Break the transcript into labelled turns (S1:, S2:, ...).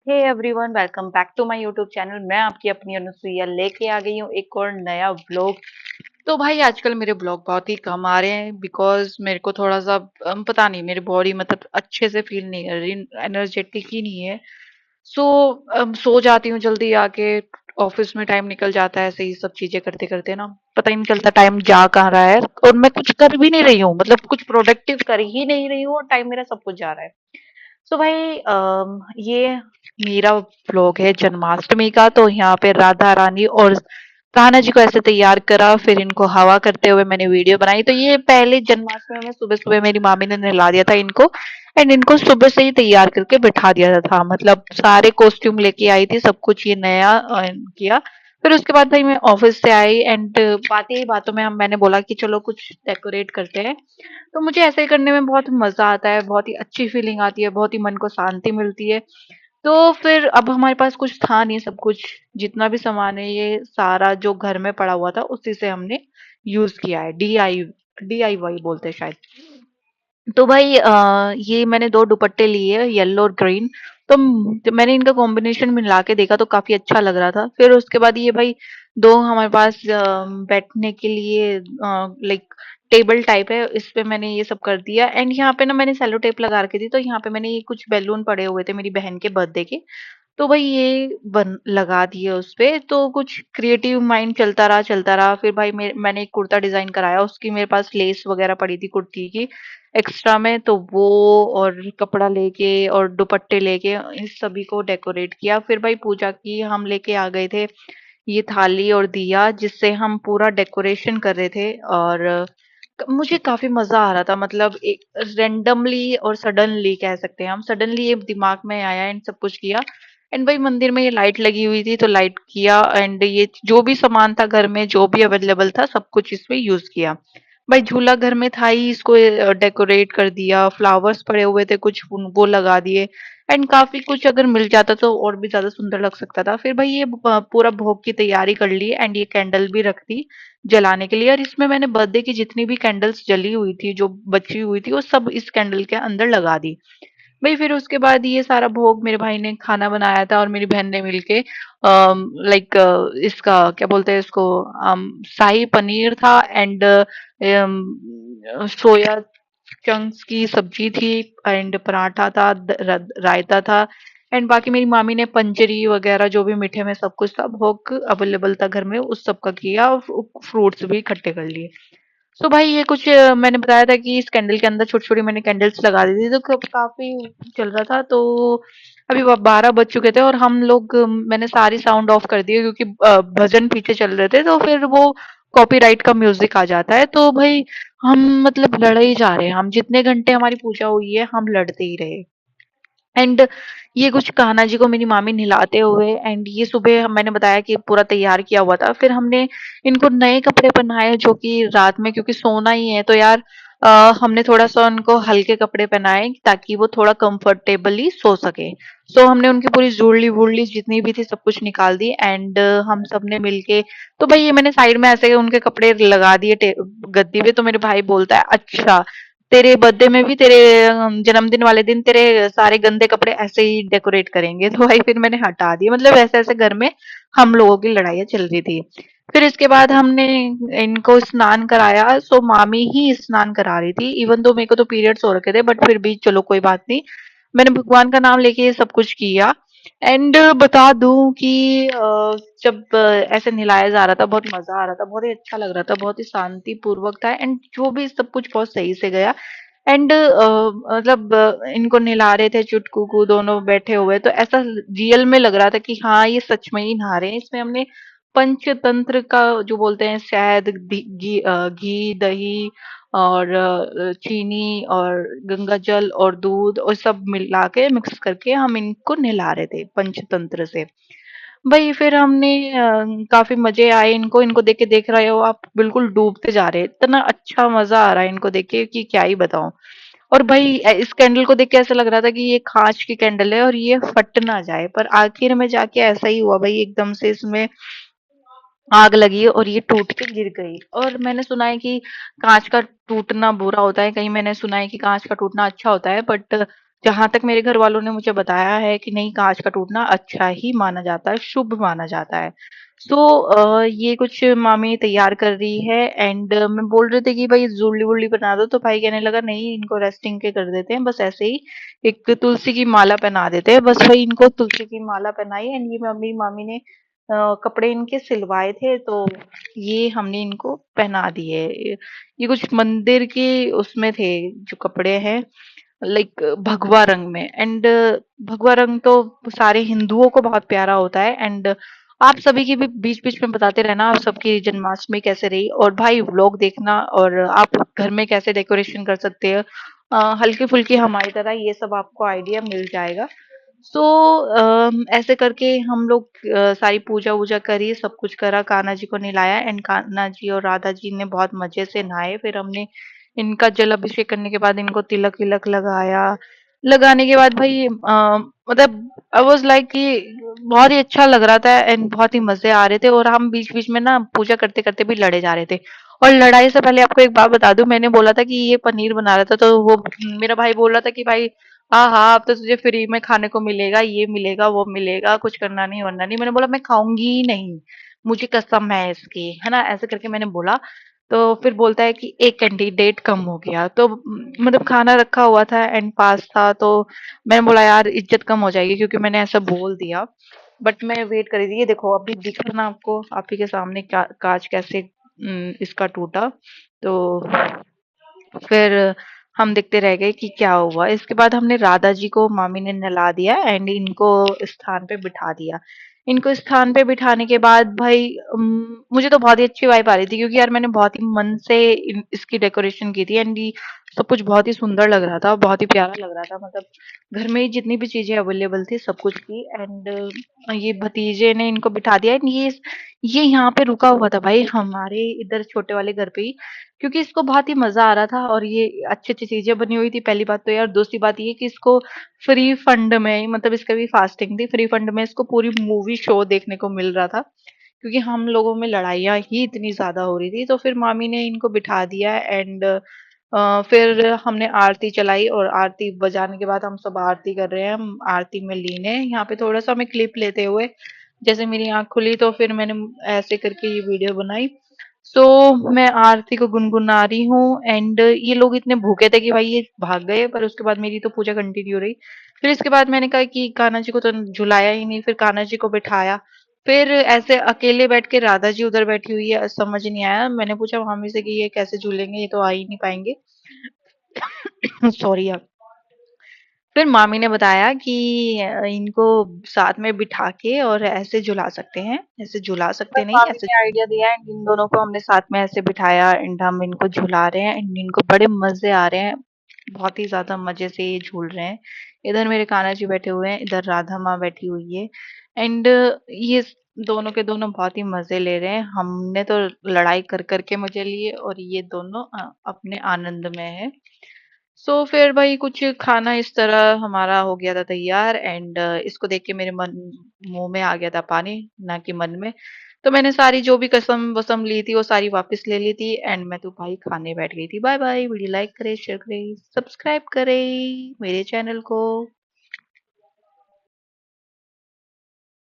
S1: Hey everyone, welcome back to my YouTube channel. मैं आपकी अपनी अनुसुईया लेके आ गई हूँ एक और नया व्लॉग। तो भाई आजकल मेरे ब्लॉग बहुत ही कम आ रहे हैं बिकॉज मेरे को थोड़ा सा पता नहीं, मेरी बॉडी मतलब अच्छे से फील नहीं कर रही, एनर्जेटिक ही नहीं है। सो सो जाती हूँ जल्दी आके। ऑफिस में टाइम निकल जाता है ऐसे ही सब चीजें करते करते ना। पता ही नहीं चलता टाइम जा कहाँ रहा है, और मैं कुछ कर भी नहीं रही हूँ, मतलब कुछ प्रोडक्टिव कर ही नहीं रही हूँ और टाइम मेरा सब कुछ जा रहा है। सो भाई ये मेरा व्लॉग है जन्माष्टमी का। तो यहाँ पे राधा रानी और कान्हा जी को ऐसे तैयार करा, फिर इनको हवा करते हुए मैंने वीडियो बनाई। तो ये पहले जन्माष्टमी में सुबह सुबह मेरी मामी ने नहला दिया था इनको, एंड इनको सुबह से ही तैयार करके बिठा दिया था। मतलब सारे कॉस्ट्यूम लेके आई थी, सब कुछ ये नया किया। फिर उसके बाद भाई मैं ऑफिस से आई एंड बातें ही बातों में हम मैंने बोला कि चलो कुछ डेकोरेट करते हैं। तो मुझे ऐसे करने में बहुत मजा आता है, बहुत ही अच्छी फीलिंग आती है, बहुत ही मन को शांति मिलती है। तो फिर अब हमारे पास कुछ था नहीं, सब कुछ जितना भी सामान है ये सारा जो घर में पड़ा हुआ था उसी से हमने यूज किया है। DIY बोलते हैं शायद। तो भाई ये मैंने दो दुपट्टे लिए, येलो और ग्रीन। तो जब मैंने इनका कॉम्बिनेशन मिला के देखा तो काफी अच्छा लग रहा था। फिर उसके बाद ये भाई दो हमारे पास बैठने के लिए लाइक टेबल टाइप है, इस पे मैंने ये सब कर दिया। एंड यहाँ पे ना मैंने सेलो टेप लगा रखी थी, तो यहाँ पे मैंने ये कुछ बैलून पड़े हुए थे मेरी बहन के बर्थडे के। तो भाई ये बन लगा दिए उस पे। तो कुछ क्रिएटिव माइंड चलता रहा। फिर भाई मैंने एक कुर्ता डिजाइन कराया, उसकी मेरे पास लेस वगैरह पड़ी थी कुर्ती की एक्स्ट्रा में, तो वो और कपड़ा लेके और दुपट्टे लेके इस सभी को डेकोरेट किया। फिर भाई पूजा की हम लेके आ गए थे ये थाली और दिया, जिससे हम पूरा डेकोरेशन कर रहे थे। और मुझे काफी मजा आ रहा था, मतलब एक रेंडमली और सडनली कह सकते हैं हम, सडनली ये दिमाग में आया एंड सब कुछ किया। एंड भाई मंदिर में ये लाइट लगी हुई थी तो लाइट किया, एंड ये जो भी सामान था घर में जो भी अवेलेबल था सब कुछ इसमें यूज किया। भाई झूला घर में था ही, इसको डेकोरेट कर दिया, फ्लावर्स पड़े हुए थे कुछ वो लगा दिए। एंड काफी कुछ अगर मिल जाता तो और भी ज्यादा सुंदर लग सकता था। फिर भाई ये पूरा भोग की तैयारी कर ली एंड ये कैंडल भी रख दी जलाने के लिए। और इसमें मैंने बर्थडे की जितनी भी कैंडल्स जली हुई थी, जो बची हुई थी, वो सब इस कैंडल के अंदर लगा दी। भाई फिर उसके बाद ये सारा भोग मेरे भाई ने खाना बनाया था और मेरी बहन ने मिलके लाइक इसका क्या बोलते हैं इसको, शाही पनीर था एंड सोया चंक्स की सब्जी थी एंड पराठा था, रायता था। एंड बाकी मेरी मामी ने पंजरी वगैरह जो भी मीठे में सब कुछ था, भोग अवेलेबल था घर में, उस सब का किया और फ्रूट्स भी इकट्ठे कर लिए। तो भाई ये कुछ मैंने बताया था कि इस कैंडल के अंदर छोटी छोटी मैंने कैंडल्स लगा दी थी, तो काफी चल रहा था। तो अभी 12 बज चुके थे और हम लोग मैंने सारी साउंड ऑफ कर दिए क्योंकि भजन पीछे चल रहे थे, तो फिर वो कॉपीराइट का म्यूजिक आ जाता है। तो भाई हम मतलब लड़े ही जा रहे हैं, हम जितने घंटे हमारी पूजा हुई है हम लड़ते ही रहे। एंड ये कुछ कान्हा जी को मेरी मामी नहलाते हुए, एंड ये सुबह मैंने बताया कि पूरा तैयार किया हुआ था। फिर हमने इनको नए कपड़े पहनाए जो कि रात में, क्योंकि सोना ही है तो यार हमने थोड़ा सा उनको हल्के कपड़े पहनाए ताकि वो थोड़ा कंफर्टेबली सो सके। सो हमने उनकी पूरी ज्वेलरी वुलरी जितनी भी थी सब कुछ निकाल दी एंड हम सब ने मिलके। तो भाई ये मैंने साइड में ऐसे उनके कपड़े लगा दिए गद्दी पे। तो मेरे भाई बोलता है अच्छा, तेरे बर्थडे में भी तेरे जन्मदिन वाले दिन तेरे सारे गंदे कपड़े ऐसे ही डेकोरेट करेंगे। तो भाई फिर मैंने हटा दिए, मतलब ऐसे ऐसे घर में हम लोगों की लड़ाइयाँ चल रही थी। फिर इसके बाद हमने इनको स्नान कराया। सो मामी ही स्नान करा रही थी, इवन दो मेरे को तो पीरियड्स हो रखे थे, बट फिर भी चलो कोई बात नहीं, मैंने भगवान का नाम लेके ये सब कुछ किया। एंड बता दूं कि जब ऐसे नहलाया जा रहा था बहुत मजा आ रहा था, बहुत ही अच्छा लग रहा था, बहुत ही शांति पूर्वक था एंड जो भी सब कुछ बहुत सही से गया। एंड मतलब इनको नहला रहे थे चुटकू को, दोनों बैठे हुए, तो ऐसा रियल में लग रहा था कि हाँ ये सच में ही नहा रहे हैं। इसमें हमने पंचतंत्र का जो बोलते हैं, शहद, घी, दही और चीनी और गंगा जल और दूध और सब मिला के मिक्स करके हम इनको नहला रहे थे पंचतंत्र से। भाई फिर हमने काफी मजे आए, इनको इनको देख के, देख रहे हो आप, बिल्कुल डूबते जा रहे हैं, इतना अच्छा मजा आ रहा है इनको देख के कि क्या ही बताऊं। और भाई इस कैंडल को देख के ऐसा लग रहा था कि ये कांच की कैंडल है और ये फट ना जाए, पर आखिर में जाके ऐसा ही हुआ भाई, एकदम से इसमें आग लगी और ये टूट के गिर गई। और मैंने सुना है कि कांच का टूटना बुरा होता है, कहीं मैंने सुना है कि कांच का टूटना अच्छा होता है, बट जहाँ तक मेरे घर वालों ने मुझे बताया है कि नहीं, काँच का टूटना अच्छा ही माना जाता है, शुभ माना जाता है। सो ये कुछ मामी तैयार कर रही है एंड मैं बोल रहे थे कि भाई जुड़ली-वुड़ली बना दो, तो भाई कहने लगा नहीं, इनको रेस्टिंग के कर देते हैं, बस ऐसे ही एक तुलसी की माला पहना देते हैं। बस वही इनको तुलसी की माला पहनाई एंड ये मम्मी मामी ने कपड़े इनके सिलवाए थे, तो ये हमने इनको पहना दिए। ये कुछ मंदिर के उसमें थे जो कपड़े हैं, लाइक भगवा रंग में एंड भगवा रंग तो सारे हिंदुओं को बहुत प्यारा होता है एंड आप सभी की भी बीच बीच में बताते रहना आप सबकी जन्माष्टमी कैसे रही, और भाई व्लॉग देखना, और आप घर में कैसे डेकोरेशन कर सकते हो हल्की फुल्की हमारी तरह, ये सब आपको आइडिया मिल जाएगा। सो ऐसे करके हम लोग सारी पूजा वूजा करी, सब कुछ करा, कान्हा जी को नहलाया एंड कान्हा जी और राधा जी ने बहुत मजे से नहाए। फिर हमने इनका जल अभिषेक करने के बाद इनको तिलक विलक लगाया। लगाने के बाद भाई मतलब आई वाज लाइक कि बहुत ही अच्छा लग रहा था एंड बहुत ही मजे आ रहे थे, और हम बीच बीच में ना पूजा करते करते भी लड़े जा रहे थे। और लड़ाई से पहले आपको एक बात बता दूं, मैंने बोला था कि ये पनीर बना रहा था, तो वो मेरा भाई बोल रहा था कि भाई हाँ हाँ, अब तो तुझे फ्री में खाने को मिलेगा, ये मिलेगा वो मिलेगा, कुछ करना नहीं वरना नहीं। मैंने बोला मैं खाऊंगी ही नहीं, मुझे कसम है इसकी, है ना, ऐसे करके मैंने बोला। तो फिर बोलता है कि एक कैंडिडेट कम हो गया, तो मतलब खाना रखा हुआ था एंड पास था, तो मैंने बोला यार इज्जत कम हो जाएगी क्योंकि मैंने ऐसा बोल दिया। बट मैं वेट कर रही थी, ये देखो अभी दिख रहा ना आपको, आप ही के सामने कांच कैसे इसका टूटा। तो फिर हम देखते रह गए कि क्या हुआ। इसके बाद हमने राधा जी को मामी ने नहला दिया एंड इनको स्थान पे बिठा दिया। इनको स्थान पे बिठाने के बाद भाई मुझे तो बहुत ही अच्छी वाइब आ रही थी क्योंकि यार मैंने बहुत ही मन से इसकी डेकोरेशन की थी एंड ये सब कुछ बहुत ही सुंदर लग रहा था, बहुत ही प्यारा लग रहा था। मतलब घर में ही जितनी भी चीजें अवेलेबल थी सब कुछ की एंड ये भतीजे ने इनको बिठा दिया एंड ये यहाँ पे रुका हुआ था भाई हमारे इधर छोटे वाले घर पे ही, क्योंकि इसको बहुत ही मजा आ रहा था और ये अच्छी अच्छी चीजें बनी हुई थी पहली बात तो यार। दूसरी बात ये कि इसको फ्री फंड में, मतलब इसका भी फास्टिंग थी, फ्री फंड में इसको पूरी मूवी शो देखने को मिल रहा था, क्योंकि हम लोगों में लड़ाइयाँ ही इतनी ज्यादा हो रही थी। तो फिर मामी ने इनको बिठा दिया एंड फिर हमने आरती चलाई, और आरती बजाने के बाद हम सब आरती कर रहे हैं, हम आरती में लीन है। यहाँ पे थोड़ा सा मैं क्लिप लेते हुए, जैसे मेरी आंख खुली तो फिर मैंने ऐसे करके ये वीडियो बनाई। सो मैं आरती को गुनगुना रही हूँ एंड ये लोग इतने भूखे थे कि भाई ये भाग गए, पर उसके बाद मेरी तो पूजा कंटिन्यू रही। फिर इसके बाद मैंने कहा कि कान्हा जी को तो झुलाया ही नहीं, फिर कान्हा जी को बिठाया। फिर ऐसे अकेले बैठ के राधा जी उधर बैठी हुई है, समझ नहीं आया। मैंने पूछा मामी से कि ये कैसे झूलेंगे, ये तो आ ही नहीं पाएंगे। सॉरी यार। फिर मामी ने बताया कि इनको साथ में बिठा के और ऐसे झुला सकते हैं, ऐसे झुला सकते
S2: बस
S1: नहीं,
S2: मामी
S1: ऐसे
S2: ने आइडिया दिया एंड इन दोनों को हमने साथ में ऐसे बिठाया एंड हम इनको झुला रहे हैं एंड इनको बड़े मजे आ रहे हैं, बहुत ही ज्यादा मजे से ये झूल रहे हैं। इधर मेरे कान्हा जी बैठे हुए हैं, इधर राधा माँ बैठी हुई है एंड ये दोनों के दोनों बहुत ही मजे ले रहे हैं। हमने तो लड़ाई कर करके मजे लिए और ये दोनों अपने आनंद में है। सो फिर भाई कुछ खाना इस तरह हमारा हो गया था तैयार एंड इसको देख के मेरे मन मुंह में आ गया था पानी, ना कि मन में। तो मैंने सारी जो भी कसम वसम ली थी वो सारी वापस ले ली थी एंड मैं तो भाई खाने बैठ गई थी। बाय बाय, वीडियो लाइक करे, शेयर करे, सब्सक्राइब करे मेरे चैनल को।